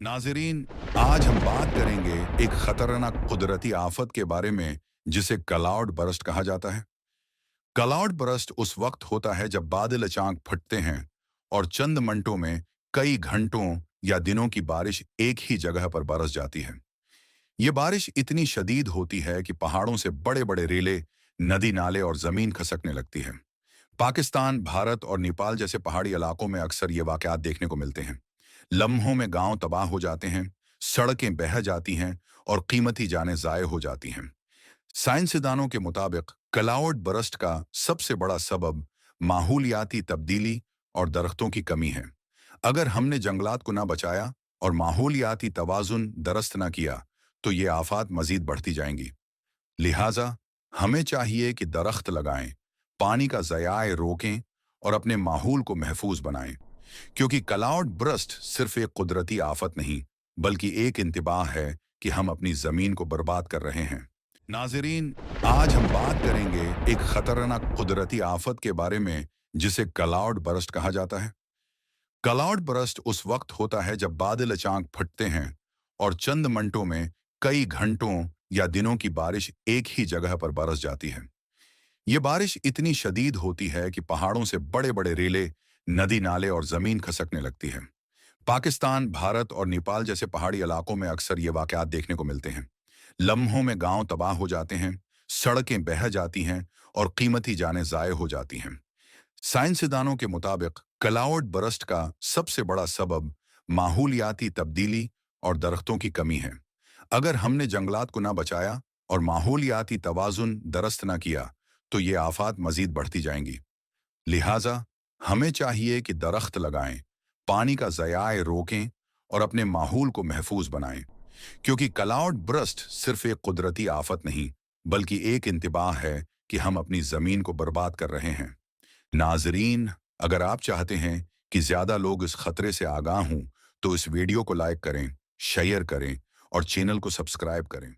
नाजरीन, आज हम बात करेंगे एक खतरनाक कुदरती आफत के बारे में जिसे क्लाउड बर्स्ट कहा जाता है। क्लाउड बर्स्ट उस वक्त होता है जब बादल अचानक फटते हैं और चंद मिनटों में कई घंटों या दिनों की बारिश एक ही जगह पर बरस जाती है। ये बारिश इतनी शदीद होती है कि पहाड़ों से बड़े बड़े रेले, नदी नाले और जमीन खसकने लगती है। पाकिस्तान, भारत और नेपाल जैसे पहाड़ी इलाकों में अक्सर ये वाकयात देखने को मिलते हैं। लम्हों में गांव तबाह हो जाते हैं, सड़कें बह जाती हैं और कीमती जानें ज़ाय हो जाती हैं। साइंसदानों के मुताबिक क्लाउड बरस्ट का सबसे बड़ा सबब माहौलियाती तब्दीली और दरख्तों की कमी है। अगर हमने जंगलात को ना बचाया और माहौलियाती तवाजुन दरस्त ना किया, तो ये आफात मजीद बढ़ती जाएंगी। लिहाजा हमें चाहिए कि दरख्त लगाएं, पानी का ज़याए रोकें और अपने माहौल को महफूज बनाएं, क्योंकि क्लाउड बर्स्ट सिर्फ एक कुदरती आफत नहीं, बल्कि एक इंतबाह है कि हम अपनी ज़मीन को बर्बाद कर रहे हैं। नाजरीन, आज हम बात करेंगे एक खतरनाक कुदरती आफत के बारे में जिसे क्लाउड बर्स्ट कहा जाता है। क्लाउड बर्स्ट उस वक्त होता है जब बादल अचानक फटते हैं और चंद मिनटों में कई घंटों या दिनों की बारिश एक ही जगह पर बरस जाती है। ये बारिश इतनी शदीद होती है कि पहाड़ों से बड़े बड़े रेले, नदी नाले और जमीन खसकने लगती है। पाकिस्तान, भारत और नेपाल जैसे पहाड़ी इलाकों में अक्सर ये वाकयात देखने को मिलते हैं। लम्हों में गांव तबाह हो जाते हैं, सड़कें बह जाती हैं और कीमती जानें ज़ाय हो जाती हैं। साइंसदानों के मुताबिक क्लाउड बर्स्ट का सबसे बड़ा सबब माहौलियाती तब्दीली और दरख्तों की कमी है। अगर हमने जंगलात को ना बचाया और माहौलियाती तवाजुन दरस्त ना किया, तो ये आफात मजीद बढ़ती जाएंगी। लिहाजा हमें चाहिए कि दरख्त लगाएं, पानी का ज़याए रोकें और अपने माहौल को महफूज बनाएं, क्योंकि क्लाउड बर्स्ट सिर्फ एक कुदरती आफत नहीं, बल्कि एक इंतबाह है कि हम अपनी ज़मीन को बर्बाद कर रहे हैं। नाजरीन, अगर आप चाहते हैं कि ज़्यादा लोग इस खतरे से आगाह हों, तो इस वीडियो को लाइक करें, शेयर करें और चैनल को सब्सक्राइब करें।